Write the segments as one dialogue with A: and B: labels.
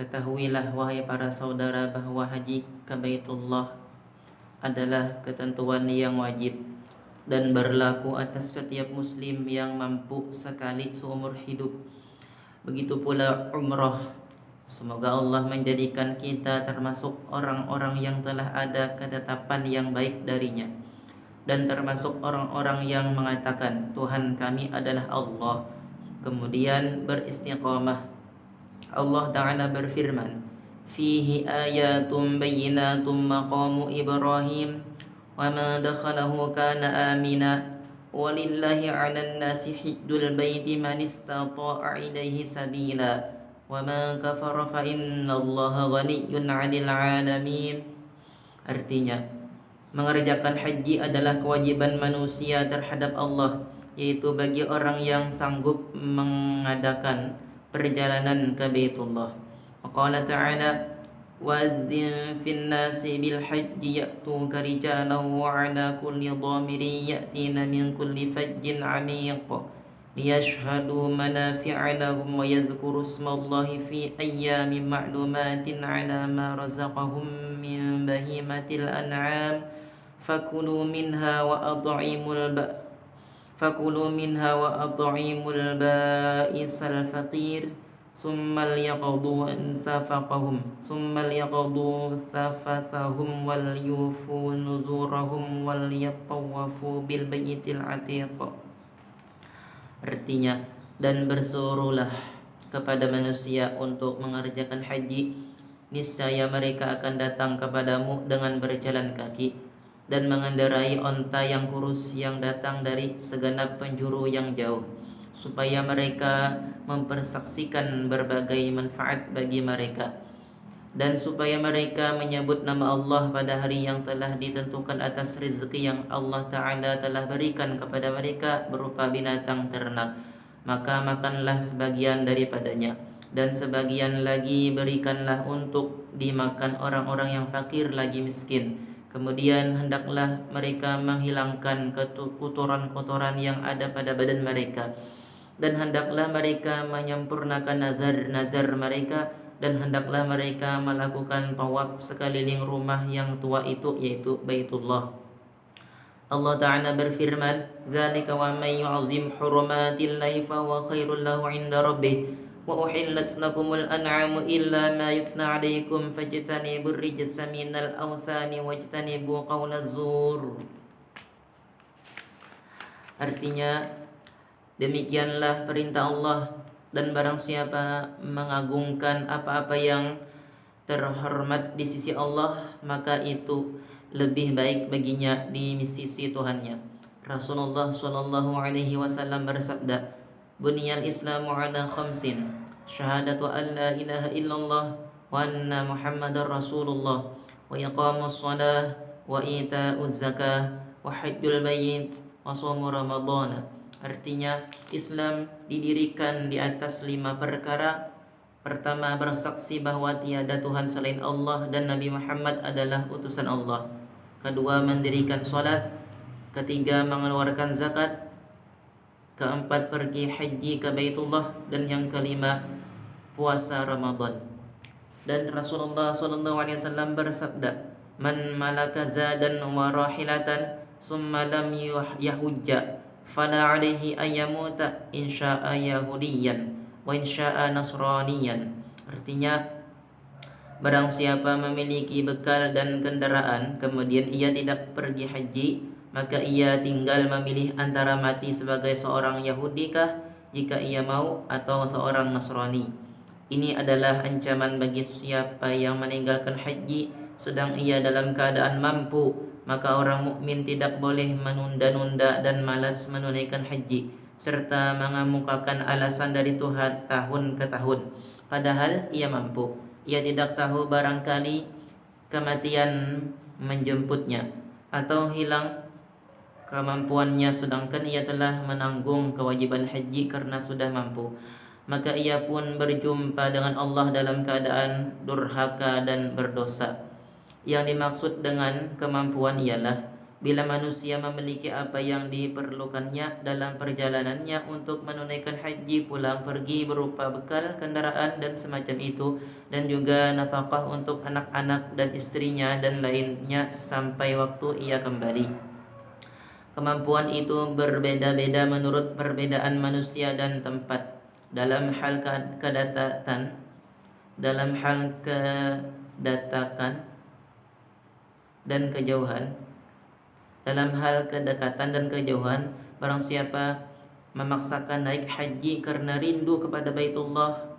A: Ketahuilah wahai para saudara bahwa haji ke Baitullah adalah ketentuan yang wajib dan berlaku atas setiap muslim yang mampu sekali seumur hidup. Begitu pula umrah. Semoga Allah menjadikan kita termasuk orang-orang yang telah ada ketetapan yang baik darinya, dan termasuk orang-orang yang mengatakan Tuhan kami adalah Allah, kemudian beristiqamah. Allah Ta'ala berfirman, Fihi ayatum bayyinatum maqamu Ibrahim wa ma dakhalahu kana amina walillahi 'alan nasi hijjul baiti man istata'a ilaihi sabila wa ma kafara fa innallaha ghaniyyun 'anil 'alamin. Artinya, mengerjakan haji adalah kewajiban manusia terhadap Allah, yaitu bagi orang yang sanggup mengadakan perjalanan ke Baitullah. Qala ta'ala, wa'adzin fin nasi bil hajji ya'tuka rijalan wa 'ala kulli dhamirin ya'tina min kulli fajjin 'amiq liyashhadu manafi'a lahum wa yadhkuru ismallahi fi ayyamin ma'lumatin 'ala ma razaqahum min bahimatil an'am fakulu minha wa at'imul ba'isal faqir summa liyaqdu safathahum wal yufu nuzurahum wal yatawafu bil baitil atiq. Artinya, dan bersuruhlah kepada manusia untuk mengerjakan haji, niscaya mereka akan datang kepadamu dengan berjalan kaki dan mengendarai onta yang kurus yang datang dari segenap penjuru yang jauh, supaya mereka mempersaksikan berbagai manfaat bagi mereka, dan supaya mereka menyebut nama Allah pada hari yang telah ditentukan atas rezeki yang Allah Ta'ala telah berikan kepada mereka berupa binatang ternak. Maka makanlah sebagian daripadanya, dan sebagian lagi berikanlah untuk dimakan orang-orang yang fakir lagi miskin. Kemudian hendaklah mereka menghilangkan kotoran-kotoran yang ada pada badan mereka, dan hendaklah mereka menyempurnakan nazar-nazar mereka, dan hendaklah mereka melakukan tawaf sekeliling rumah yang tua itu, yaitu Baitullah. Allah Ta'ala berfirman, Zalika wa man yu'azim hurumatillahi fahuwa khairul lahu 'inda rabbih wa uhillat lakumul an'amu illa ma yutla 'alaikum fajtanibur rijsa minal awthani wajtanibu qawlaz zur. Artinya, demikianlah perintah Allah, dan barang siapa mengagungkan apa-apa yang terhormat di sisi Allah, maka itu lebih baik baginya di sisi Tuhannya. Rasulullah sallallahu alaihi wasallam bersabda, Buniyal Islamu ala khamsin, syahadatu an la ilaha illallah wa anna Muhammadar Rasulullah wa iqamus shalah wa ita'uz zakah wa hajjul bait wa shaum Ramadan. Artinya, Islam didirikan di atas 5 perkara. Pertama, bersaksi bahwa tiada Tuhan selain Allah dan Nabi Muhammad adalah utusan Allah. Kedua, mendirikan salat. Ketiga, mengeluarkan zakat. Keempat, pergi haji ke Baitullah. Dan yang kelima, puasa Ramadan. Dan Rasulullah SAW bersabda, Man malaka zadan wa rahilatan summa lam yahujja fala alaihi ayyamuta insya'a yahudiyan wa insya'a nasraniyan. Artinya, barang siapa memiliki bekal dan kendaraan kemudian ia tidak pergi haji, maka ia tinggal memilih antara mati sebagai seorang Yahudi kah jika ia mau, atau seorang Nasrani. Ini adalah ancaman bagi siapa yang meninggalkan haji sedang ia dalam keadaan mampu. Maka orang mukmin tidak boleh menunda-nunda dan malas menunaikan haji, serta mengemukakan alasan dari Tuhan tahun ke tahun, padahal ia mampu. Ia tidak tahu barangkali kematian menjemputnya atau hilang kemampuannya, sedangkan ia telah menanggung kewajiban haji karena sudah mampu. Maka ia pun berjumpa dengan Allah dalam keadaan durhaka dan berdosa. Yang dimaksud dengan kemampuan ialah Bila manusia memiliki apa yang diperlukannya dalam perjalanannya untuk menunaikan haji pulang pergi berupa bekal, kendaraan dan semacam itu, dan juga nafkah untuk anak-anak dan istrinya dan lainnya sampai waktu ia kembali. Kemampuan itu berbeda-beda menurut perbedaan manusia dan tempat. Dalam hal kedatakan dan kejauhan, dalam hal kedekatan dan kejauhan, barang siapa memaksakan naik haji karena rindu kepada Baitullah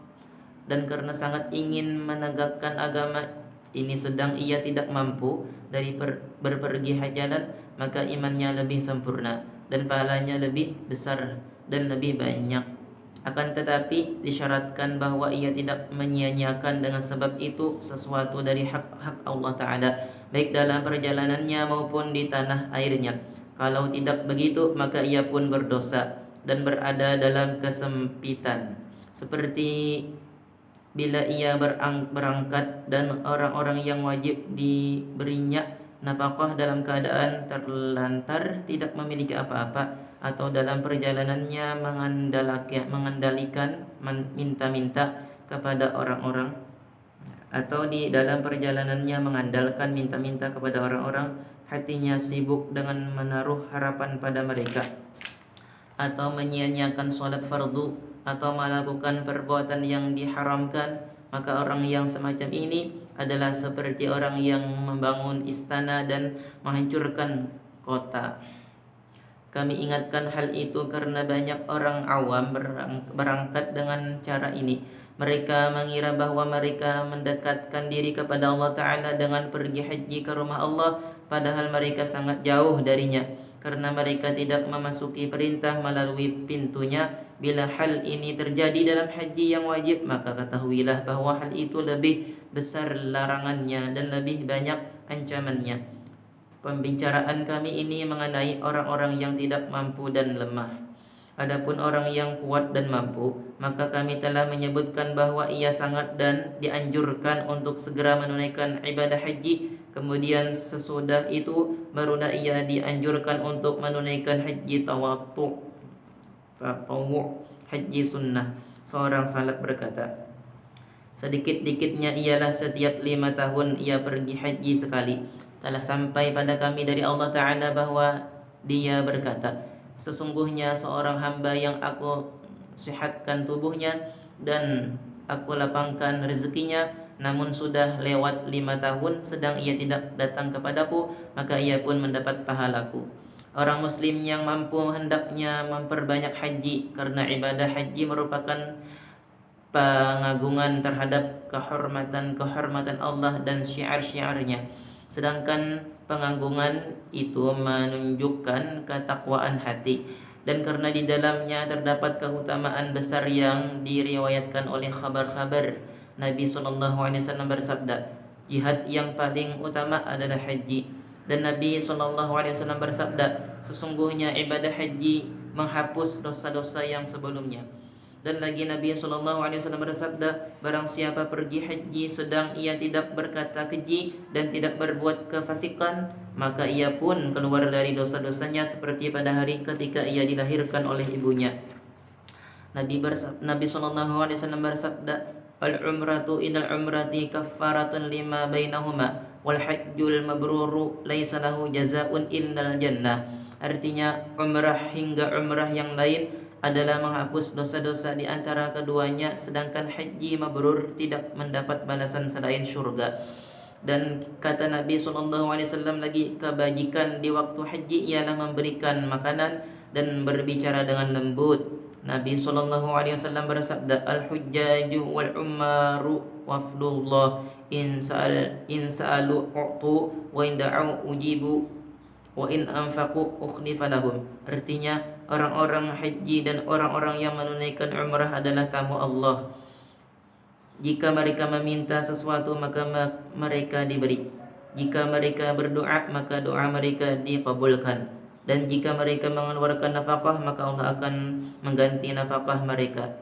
A: dan karena sangat ingin menegakkan agama ini, sedang ia tidak mampu dari berpergi hajalan, maka imannya lebih sempurna dan pahalanya lebih besar dan lebih banyak. Akan tetapi disyaratkan bahwa ia tidak menyia-nyiakan dengan sebab itu sesuatu dari hak-hak Allah Ta'ala, baik dalam perjalanannya maupun di tanah airnya. Kalau tidak begitu, maka ia pun berdosa dan berada dalam kesempitan, seperti bila ia berangkat dan orang-orang yang wajib diberinya nafkah dalam keadaan terlantar, tidak memiliki apa-apa, atau dalam perjalanannya mengandalkan minta-minta kepada orang-orang, atau di dalam perjalanannya mengandalkan minta-minta kepada orang-orang, hatinya sibuk dengan menaruh harapan pada mereka, atau menyia-nyiakan sholat fardu, atau melakukan perbuatan yang diharamkan, maka orang yang semacam ini adalah seperti orang yang membangun istana dan menghancurkan kota. Kami ingatkan hal itu karena banyak orang awam berangkat dengan cara ini. Mereka mengira bahwa mereka mendekatkan diri kepada Allah Ta'ala dengan pergi haji ke rumah Allah, padahal mereka sangat jauh darinya, karena mereka tidak memasuki perintah melalui pintunya. Bila hal ini terjadi dalam haji yang wajib, maka ketahuilah bahwa hal itu lebih besar larangannya dan lebih banyak ancamannya. Pembicaraan kami ini mengenai orang-orang yang tidak mampu dan lemah. Adapun orang yang kuat dan mampu, maka kami telah menyebutkan bahwa ia sangat dan dianjurkan untuk segera menunaikan ibadah haji. Kemudian sesudah itu barulah ia dianjurkan untuk menunaikan haji tatawwu', haji sunnah. Seorang salaf berkata, sedikit-dikitnya ialah setiap 5 tahun ia pergi haji sekali. Telah sampai pada kami dari Allah Ta'ala bahwa dia berkata, sesungguhnya seorang hamba yang aku sihatkan tubuhnya dan aku lapangkan rezekinya, namun sudah lewat 5 tahun sedang ia tidak datang kepadaku, maka ia pun mendapat pahalaku. Orang muslim yang mampu hendaknya memperbanyak haji, karena ibadah haji merupakan pengagungan terhadap kehormatan Allah dan syiar-syiarnya. Sedangkan pengagungan itu menunjukkan ketakwaan hati, dan karena di dalamnya terdapat keutamaan besar yang diriwayatkan oleh khabar-khabar. Nabi SAW bersabda, jihad yang paling utama adalah haji. Dan Nabi SAW bersabda, sesungguhnya ibadah haji menghapus dosa-dosa yang sebelumnya. Dan lagi Nabi SAW bersabda, barang siapa pergi haji sedang ia tidak berkata keji dan tidak berbuat kefasikan, maka ia pun keluar dari dosa-dosanya seperti pada hari ketika ia dilahirkan oleh ibunya. Nabi SAW bersabda, al-umratu idal umrati kaffaratun lima bainahuma wal hajjul mabruru laisa lahu jazaa'un illal jannah. Artinya, umrah hingga umrah yang lain adalah menghapus dosa-dosa di antara keduanya, sedangkan haji mabrur tidak mendapat balasan selain syurga. Dan kata Nabi SAW lagi, kebajikan di waktu haji ialah memberikan makanan dan berbicara dengan lembut. Nabi SAW bersabda, al-hujjaju wal-ummaru wafdullah in sa'alu u'tu wa in da'u ujibu wa in anfaqu ukhlifa lahum. Artinya, orang-orang haji dan orang-orang yang menunaikan umrah adalah tamu Allah. Jika mereka meminta sesuatu, maka mereka diberi. Jika mereka berdoa, maka doa mereka dikabulkan. Dan jika mereka mengeluarkan nafkah, maka Allah akan mengganti nafkah mereka.